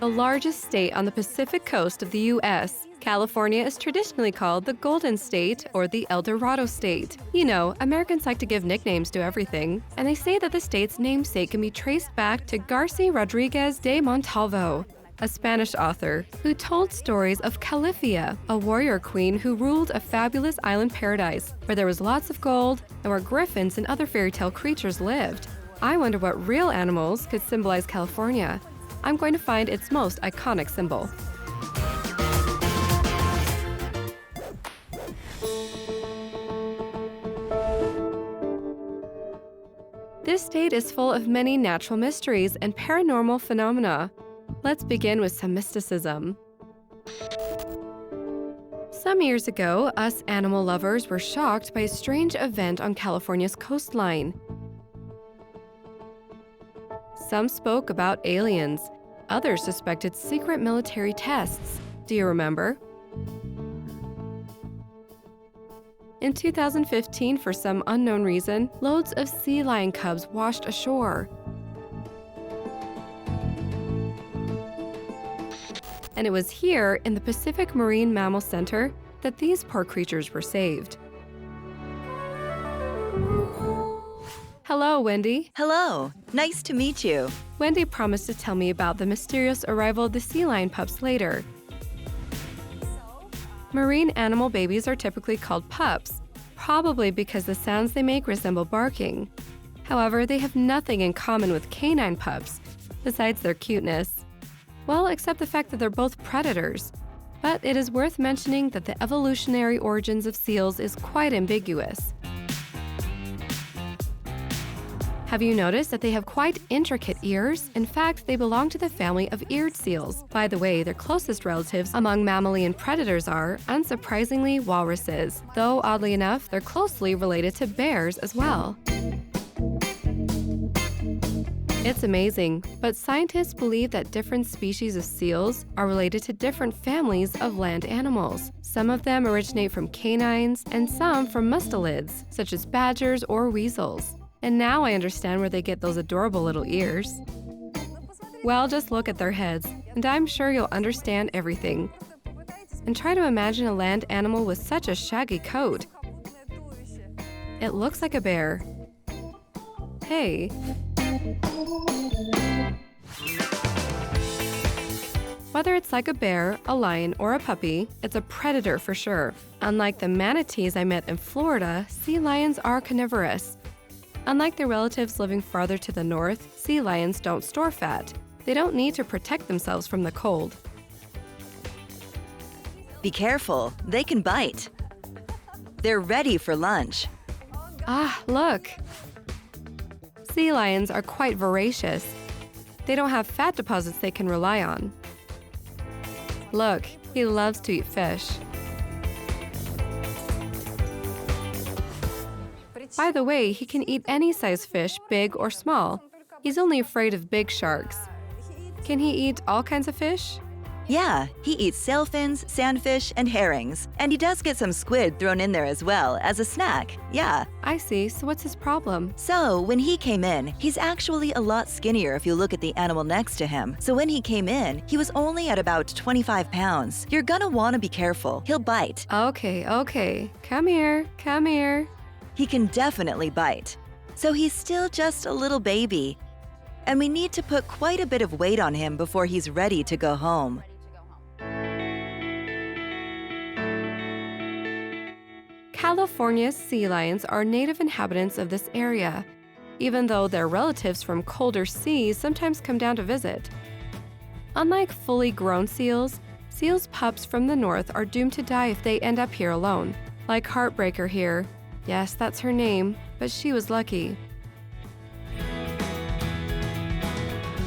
The largest state on the Pacific coast of the U.S., California is traditionally called the Golden State or the El Dorado State. You know, Americans like to give nicknames to everything, and they say that the state's namesake can be traced back to Garcia Rodriguez de Montalvo, a Spanish author who told stories of Califia, a warrior queen who ruled a fabulous island paradise where there was lots of gold and where griffins and other fairy tale creatures lived. I wonder what real animals could symbolize California. I'm going to find its most iconic symbol. This state is full of many natural mysteries and paranormal phenomena. Let's begin with some mysticism. Some years ago, us animal lovers were shocked by a strange event on California's coastline. Some spoke about aliens. Others suspected secret military tests. Do you remember? In 2015, for some unknown reason, loads of sea lion cubs washed ashore. And it was here, in the Pacific Marine Mammal Center, that these poor creatures were saved. Hello, Wendy. Hello. Nice to meet you. Wendy promised to tell me about the mysterious arrival of the sea lion pups later. Marine animal babies are typically called pups, probably because the sounds they make resemble barking. However, they have nothing in common with canine pups, besides their cuteness. Well, except the fact that they're both predators. But it is worth mentioning that the evolutionary origins of seals is quite ambiguous. Have you noticed that they have quite intricate ears? In fact, they belong to the family of eared seals. By the way, their closest relatives among mammalian predators are, unsurprisingly, walruses, though oddly enough, they're closely related to bears as well. It's amazing, but scientists believe that different species of seals are related to different families of land animals. Some of them originate from canines, and some from mustelids, such as badgers or weasels. And now I understand where they get those adorable little ears. Well, just look at their heads, and I'm sure you'll understand everything. And try to imagine a land animal with such a shaggy coat. It looks like a bear. Hey. Whether it's like a bear, a lion, or a puppy, it's a predator for sure. Unlike the manatees I met in Florida, sea lions are carnivorous. Unlike their relatives living farther to the north, sea lions don't store fat. They don't need to protect themselves from the cold. Be careful, they can bite. They're ready for lunch. Ah, look! Sea lions are quite voracious. They don't have fat deposits they can rely on. Look, he loves to eat fish. By the way, he can eat any size fish, big or small. He's only afraid of big sharks. Can he eat all kinds of fish? Yeah, he eats sailfins, sandfish, and herrings. And he does get some squid thrown in there as well, as a snack. Yeah. I see, so what's his problem? So, when he came in, he's actually a lot skinnier if you look at the animal next to him. So when he came in, he was only at about 25 pounds. You're gonna wanna be careful. He'll bite. Okay. Come here. He can definitely bite. So he's still just a little baby. And we need to put quite a bit of weight on him before he's ready to go home. California's sea lions are native inhabitants of this area, even though their relatives from colder seas sometimes come down to visit. Unlike fully grown seals, seals' pups from the north are doomed to die if they end up here alone. Like Heartbreaker here. Yes, that's her name, but she was lucky.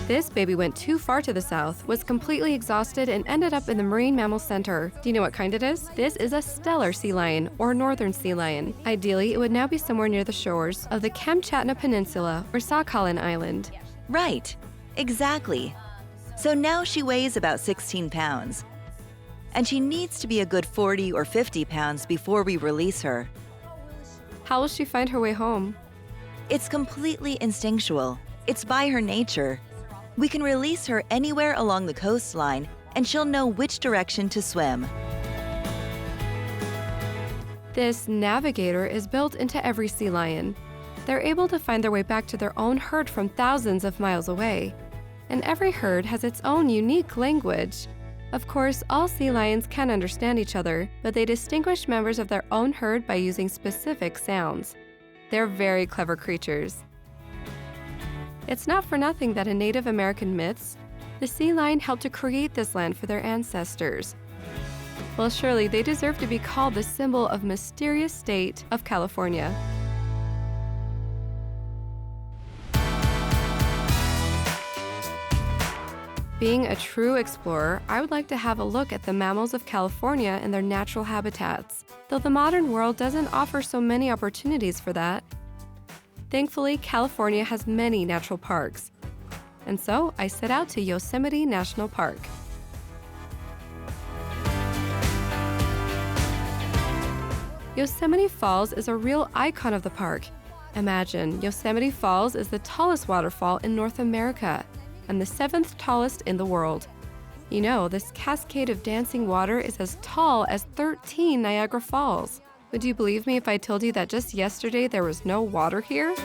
This baby went too far to the south, was completely exhausted, and ended up in the Marine Mammal Center. Do you know what kind it is? This is a stellar sea lion, or northern sea lion. Ideally, it would now be somewhere near the shores of the Kamchatka Peninsula or Sakhalin Island. Right, exactly. So now she weighs about 16 pounds. And she needs to be a good 40 or 50 pounds before we release her. How will she find her way home? It's completely instinctual. It's by her nature. We can release her anywhere along the coastline, and she'll know which direction to swim. This navigator is built into every sea lion. They're able to find their way back to their own herd from thousands of miles away. And every herd has its own unique language. Of course, all sea lions can understand each other, but they distinguish members of their own herd by using specific sounds. They're very clever creatures. It's not for nothing that in Native American myths, the sea lion helped to create this land for their ancestors. Well, surely they deserve to be called the symbol of mysterious state of California. Being a true explorer, I would like to have a look at the mammals of California and their natural habitats, though the modern world doesn't offer so many opportunities for that. Thankfully, California has many natural parks. And so I set out to Yosemite National Park. Yosemite Falls is a real icon of the park. Imagine, Yosemite Falls is the tallest waterfall in North America and the 7th tallest in the world. You know, this cascade of dancing water is as tall as 13 Niagara Falls. Would you believe me if I told you that just yesterday there was no water here?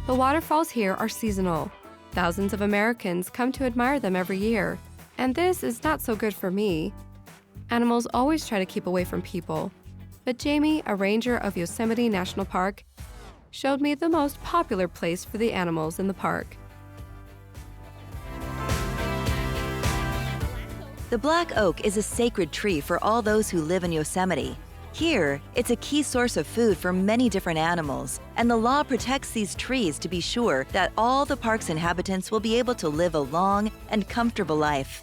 The waterfalls here are seasonal. Thousands of Americans come to admire them every year. And this is not so good for me. Animals always try to keep away from people. But Jamie, a ranger of Yosemite National Park, showed me the most popular place for the animals in the park. The black oak is a sacred tree for all those who live in Yosemite. Here, it's a key source of food for many different animals, and the law protects these trees to be sure that all the park's inhabitants will be able to live a long and comfortable life.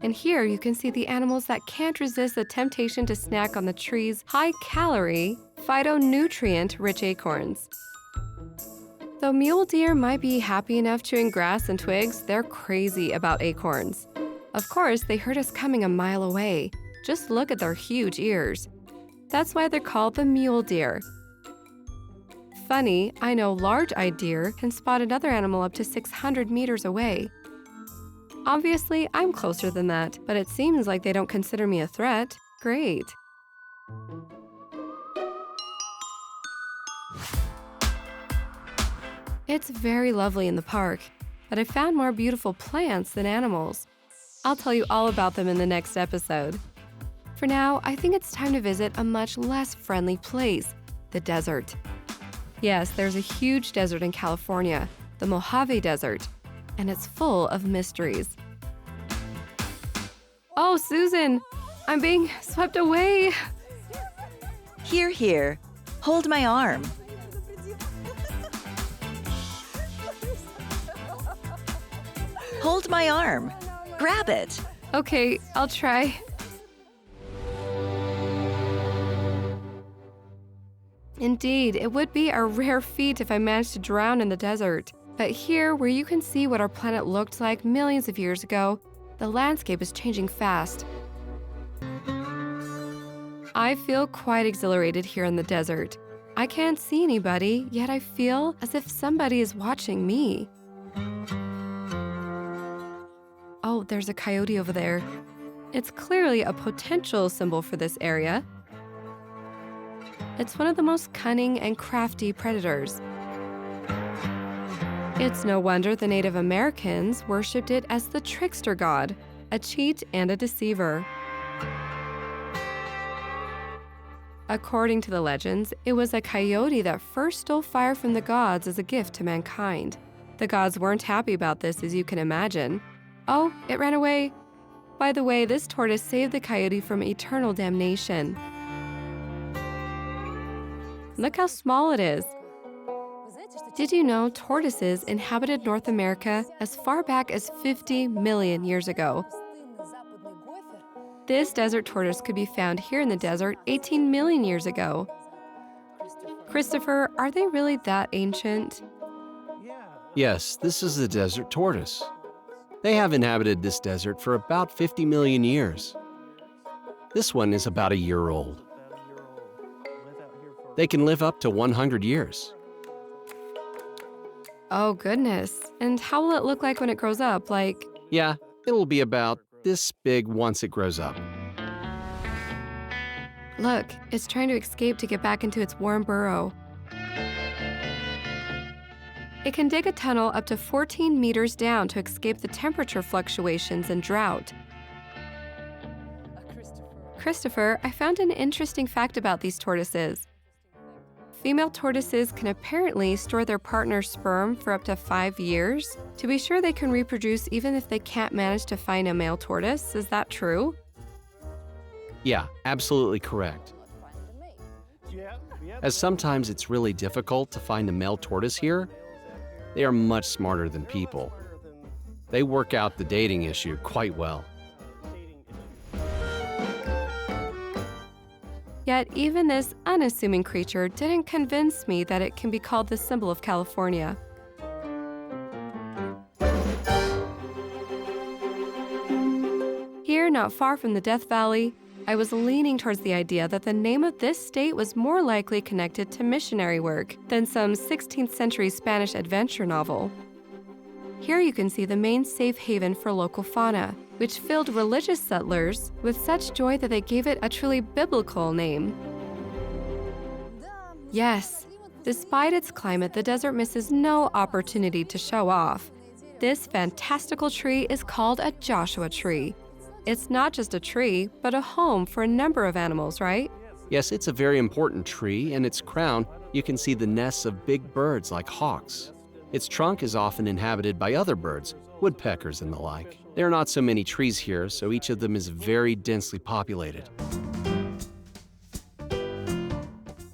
And here you can see the animals that can't resist the temptation to snack on the tree's high-calorie, phytonutrient-rich acorns. Though mule deer might be happy enough chewing grass and twigs, they're crazy about acorns. Of course, they heard us coming a mile away. Just look at their huge ears. That's why they're called the mule deer. Funny, I know large-eyed deer can spot another animal up to 600 meters away. Obviously, I'm closer than that, but it seems like they don't consider me a threat. Great. It's very lovely in the park, but I found more beautiful plants than animals. I'll tell you all about them in the next episode. For now, I think it's time to visit a much less friendly place, the desert. Yes, there's a huge desert in California, the Mojave Desert, and it's full of mysteries. Oh, Susan, I'm being swept away. Here, here. Hold my arm. Hold my arm. Grab it. Okay, I'll try. Indeed, it would be a rare feat if I managed to drown in the desert. But here, where you can see what our planet looked like millions of years ago, the landscape is changing fast. I feel quite exhilarated here in the desert. I can't see anybody, yet I feel as if somebody is watching me. Oh, there's a coyote over there. It's clearly a potential symbol for this area. It's one of the most cunning and crafty predators. It's no wonder the Native Americans worshipped it as the trickster god, a cheat and a deceiver. According to the legends, it was a coyote that first stole fire from the gods as a gift to mankind. The gods weren't happy about this, as you can imagine. Oh, it ran away. By the way, this tortoise saved the coyote from eternal damnation. Look how small it is. Did you know tortoises inhabited North America as far back as 50 million years ago? This desert tortoise could be found here in the desert 18 million years ago. Christopher, are they really that ancient? Yes, this is the desert tortoise. They have inhabited this desert for about 50 million years. This one is about a year old. They can live up to 100 years. Oh, goodness. And how will it look like when it grows up? Like, Yeah, it'll be about this big once it grows up. look, it's trying to escape to get back into its warm burrow. It can dig a tunnel up to 14 meters down to escape the temperature fluctuations and drought. Christopher, I found an interesting fact about these tortoises. Female tortoises can apparently store their partner's sperm for up to 5 years to be sure they can reproduce even if they can't manage to find a male tortoise. Is that true? Yeah, absolutely correct. As sometimes it's really difficult to find a male tortoise here, they are much smarter than people. They work out the dating issue quite well. Yet even this unassuming creature didn't convince me that it can be called the symbol of California. Here, not far from the Death Valley, I was leaning towards the idea that the name of this state was more likely connected to missionary work than some 16th century Spanish adventure novel. Here you can see the main safe haven for local fauna, which filled religious settlers with such joy that they gave it a truly biblical name. Yes, despite its climate, the desert misses no opportunity to show off. This fantastical tree is called a Joshua tree. It's not just a tree, but a home for a number of animals, right? Yes, it's a very important tree. In its crown, you can see the nests of big birds like hawks. Its trunk is often inhabited by other birds, woodpeckers and the like. There are not so many trees here, so each of them is very densely populated.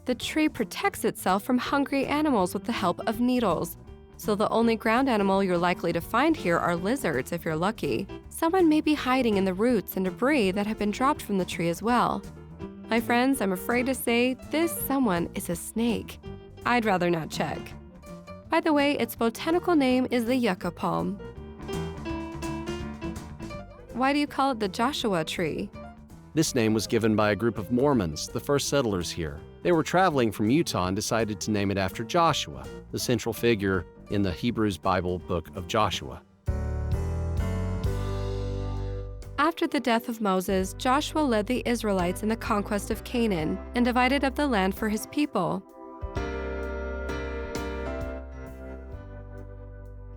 The tree protects itself from hungry animals with the help of needles. So the only ground animal you're likely to find here are lizards if you're lucky. Someone may be hiding in the roots and debris that have been dropped from the tree as well. My friends, I'm afraid to say this someone is a snake. I'd rather not check. By the way, its botanical name is the yucca palm. Why do you call it the Joshua tree? This name was given by a group of Mormons, the first settlers here. They were traveling from Utah and decided to name it after Joshua, the central figure in the Hebrews Bible book of Joshua. After the death of Moses, Joshua led the Israelites in the conquest of Canaan and divided up the land for his people.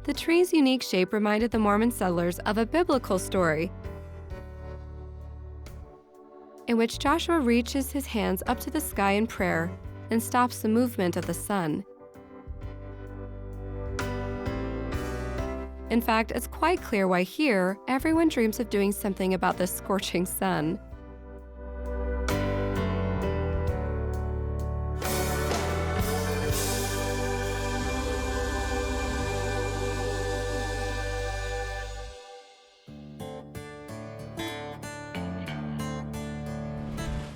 The tree's unique shape reminded the Mormon settlers of a biblical story in which Joshua reaches his hands up to the sky in prayer and stops the movement of the sun. In fact, it's quite clear why here, everyone dreams of doing something about the scorching sun.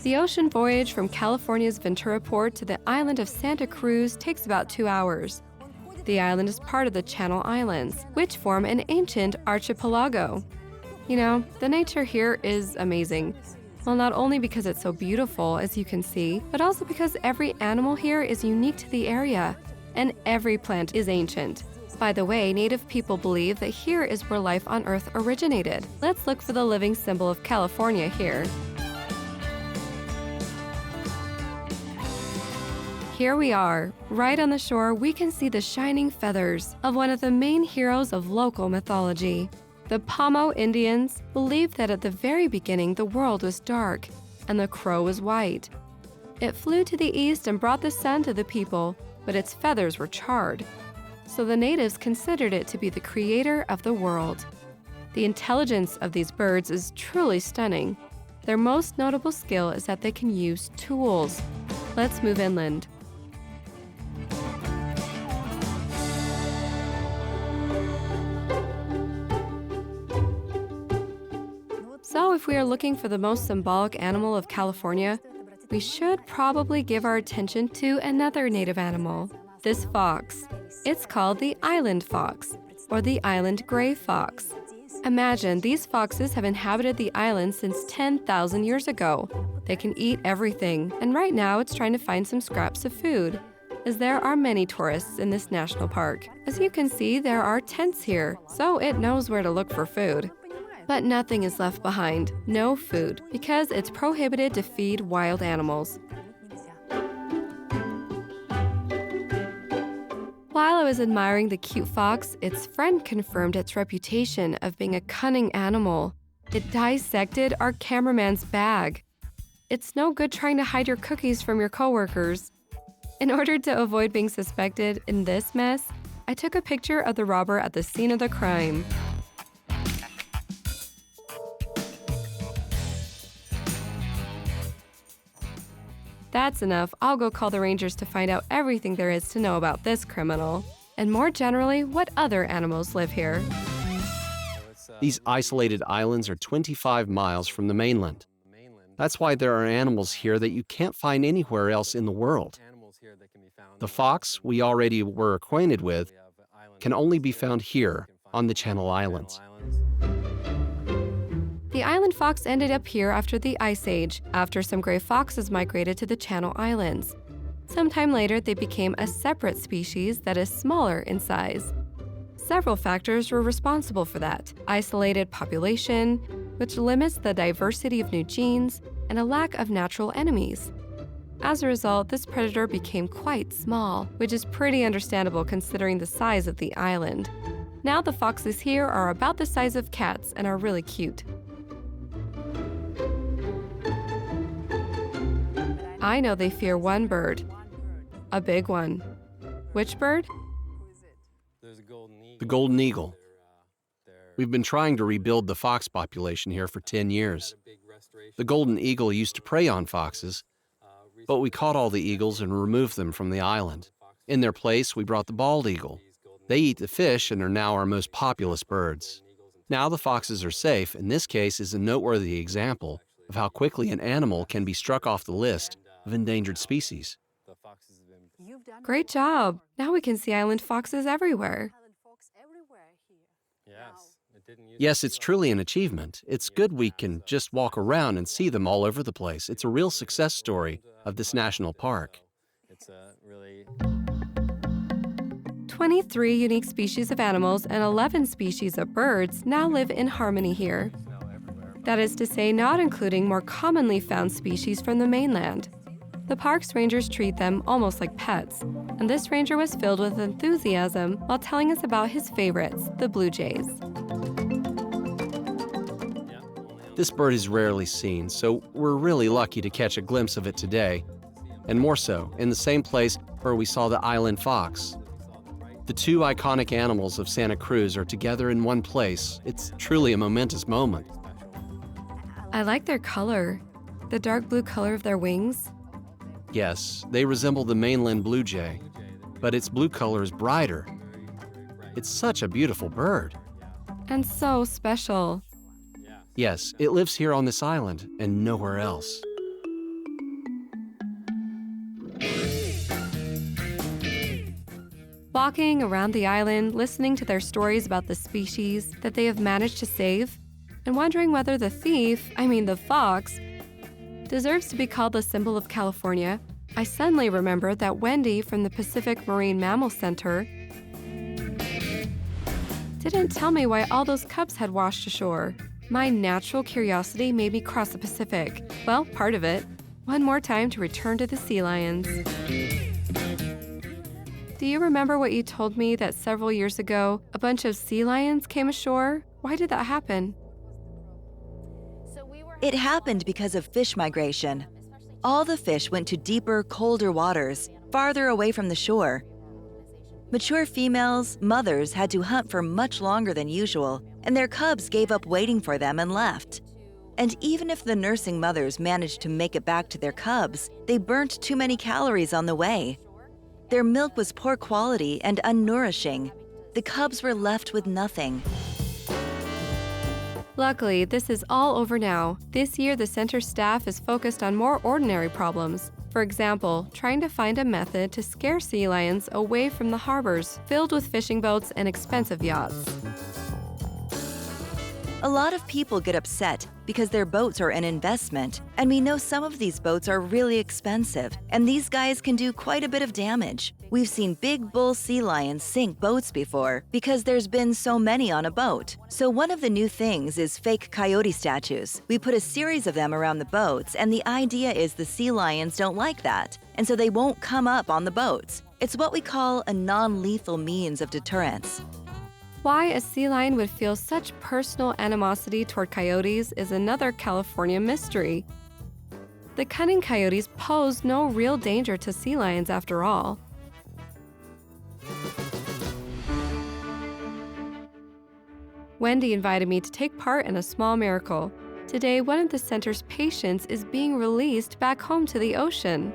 The ocean voyage from California's Ventura Port to the island of Santa Cruz takes about 2 hours. The island is part of the Channel Islands, which form an ancient archipelago. You know, the nature here is amazing. Well, not only because it's so beautiful, as you can see, but also because every animal here is unique to the area, and every plant is ancient. By the way, Native people believe that here is where life on Earth originated. Let's look for the living symbol of California here. Here we are. Right on the shore, we can see the shining feathers of one of the main heroes of local mythology. The Pomo Indians believed that at the very beginning the world was dark and the crow was white. It flew to the east and brought the sun to the people, but its feathers were charred. So the natives considered it to be the creator of the world. The intelligence of these birds is truly stunning. Their most notable skill is that they can use tools. Let's move inland. So if we are looking for the most symbolic animal of California, we should probably give our attention to another native animal, this fox. It's called the island fox, or the island gray fox. Imagine these foxes have inhabited the island since 10,000 years ago. They can eat everything, and right now it's trying to find some scraps of food. as there are many tourists in this national park. As you can see, there are tents here, so it knows where to look for food. But nothing is left behind, no food, because it's prohibited to feed wild animals. While I was admiring the cute fox, its friend confirmed its reputation of being a cunning animal. It dissected our cameraman's bag. It's no good trying to hide your cookies from your coworkers. In order to avoid being suspected in this mess, I took a picture of the robber at the scene of the crime. That's enough. I'll go call the rangers to find out everything there is to know about this criminal. And more generally, what other animals live here. These isolated islands are 25 miles from the mainland. That's why there are animals here that you can't find anywhere else in the world. The fox we already were acquainted with can only be found here on the Channel Islands. The island fox ended up here after the Ice Age, after some gray foxes migrated to the Channel Islands. Sometime later, they became a separate species that is smaller in size. Several factors were responsible for that: isolated population, which limits the diversity of new genes, and a lack of natural enemies. As a result, this predator became quite small, which is pretty understandable considering the size of the island. Now the foxes here are about the size of cats and are really cute. I know they fear one bird. A big one. Which bird? The golden eagle. We've been trying to rebuild the fox population here for 10 years. The golden eagle used to prey on foxes, but we caught all the eagles and removed them from the island. In their place, we brought the bald eagle. They eat the fish and are now our most populous birds. Now the foxes are safe, and this case is a noteworthy example of how quickly an animal can be struck off the list of endangered species. Great job! Now we can see island foxes everywhere. Yes, it's truly an achievement. It's good we can just walk around and see them all over the place. It's a real success story of this national park. 23 unique species of animals and 11 species of birds now live in harmony here. That is to say, not including more commonly found species from the mainland. The park's rangers treat them almost like pets, and this ranger was filled with enthusiasm while telling us about his favorites, the blue jays. This bird is rarely seen, so we're really lucky to catch a glimpse of it today, and more so, in the same place where we saw the island fox. The two iconic animals of Santa Cruz are together in one place. It's truly a momentous moment. I like their color, the dark blue color of their wings. Yes, they resemble the mainland blue jay, but its blue color is brighter. It's such a beautiful bird. And so special. Yes, it lives here on this island and nowhere else. Walking around the island, listening to their stories about the species that they have managed to save, and wondering whether the the fox, deserves to be called the symbol of California, I suddenly remembered that Wendy from the Pacific Marine Mammal Center didn't tell me why all those cubs had washed ashore. My natural curiosity made me cross the Pacific. Well, part of it. One more time to return to the sea lions. Do you remember what you told me that several years ago, a bunch of sea lions came ashore? Why did that happen? It happened because of fish migration. All the fish went to deeper, colder waters, farther away from the shore. Mature females, mothers, had to hunt for much longer than usual, and their cubs gave up waiting for them and left. And even if the nursing mothers managed to make it back to their cubs, they burnt too many calories on the way. Their milk was poor quality and unnourishing. The cubs were left with nothing. Luckily, this is all over now. This year, the center staff is focused on more ordinary problems. For example, trying to find a method to scare sea lions away from the harbors filled with fishing boats and expensive yachts. A lot of people get upset because their boats are an investment, and we know some of these boats are really expensive, and these guys can do quite a bit of damage. We've seen big bull sea lions sink boats before because there's been so many on a boat. So one of the new things is fake coyote statues. We put a series of them around the boats, and the idea is the sea lions don't like that, and so they won't come up on the boats. It's what we call a non-lethal means of deterrence. Why a sea lion would feel such personal animosity toward coyotes is another California mystery. The cunning coyotes pose no real danger to sea lions after all. Wendy invited me to take part in a small miracle. Today, one of the center's patients is being released back home to the ocean.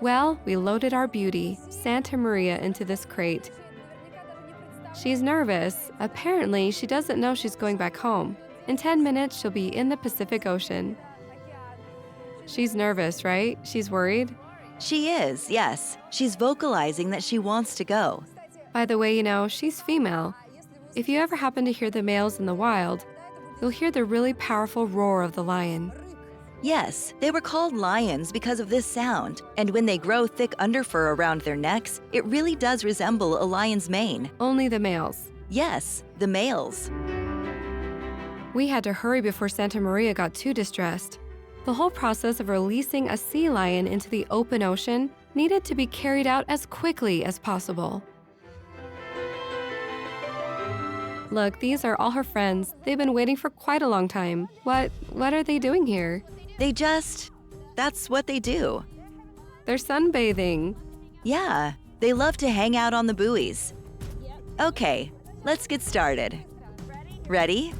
Well, we loaded our beauty, Santa Maria, into this crate. She's nervous. Apparently, she doesn't know she's going back home. In 10 minutes, she'll be in the Pacific Ocean. She's nervous, right? She's worried? She is, yes. She's vocalizing that she wants to go. By the way, she's female. If you ever happen to hear the males in the wild, you'll hear the really powerful roar of the lion. Yes, they were called lions because of this sound, and when they grow thick underfur around their necks, it really does resemble a lion's mane. Only the males. Yes, the males. We had to hurry before Santa Maria got too distressed. The whole process of releasing a sea lion into the open ocean needed to be carried out as quickly as possible. Look, these are all her friends. They've been waiting for quite a long time. What are they doing here? That's what they do. They're sunbathing. Yeah, they love to hang out on the buoys. Okay, let's get started. Ready?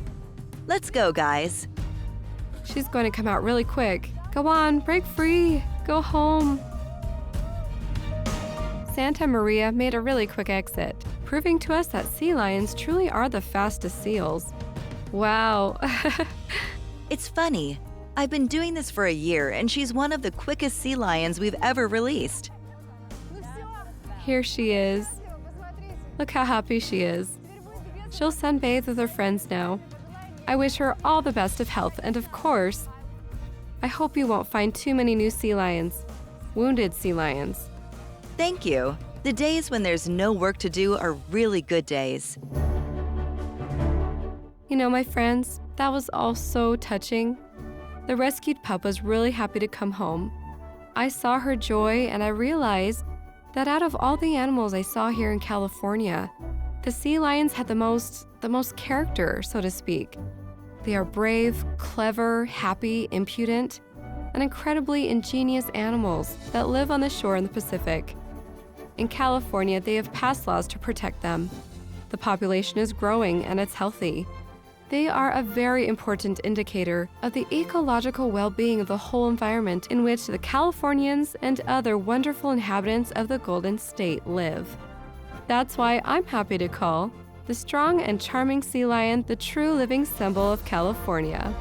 Let's go, guys. She's going to come out really quick. Go on, break free. Go home. Santa Maria made a really quick exit, proving to us that sea lions truly are the fastest seals. Wow. It's funny. I've been doing this for a year, and she's one of the quickest sea lions we've ever released. Here she is. Look how happy she is. She'll sunbathe with her friends now. I wish her all the best of health, and of course, I hope you won't find too many new sea lions. Wounded sea lions. Thank you. The days when there's no work to do are really good days. My friends, that was all so touching. The rescued pup was really happy to come home. I saw her joy, and I realized that out of all the animals I saw here in California, the sea lions had the most character, so to speak. They are brave, clever, happy, impudent, and incredibly ingenious animals that live on the shore in the Pacific. In California, they have passed laws to protect them. The population is growing and it's healthy. They are a very important indicator of the ecological well-being of the whole environment in which the Californians and other wonderful inhabitants of the Golden State live. That's why I'm happy to call the strong and charming sea lion the true living symbol of California.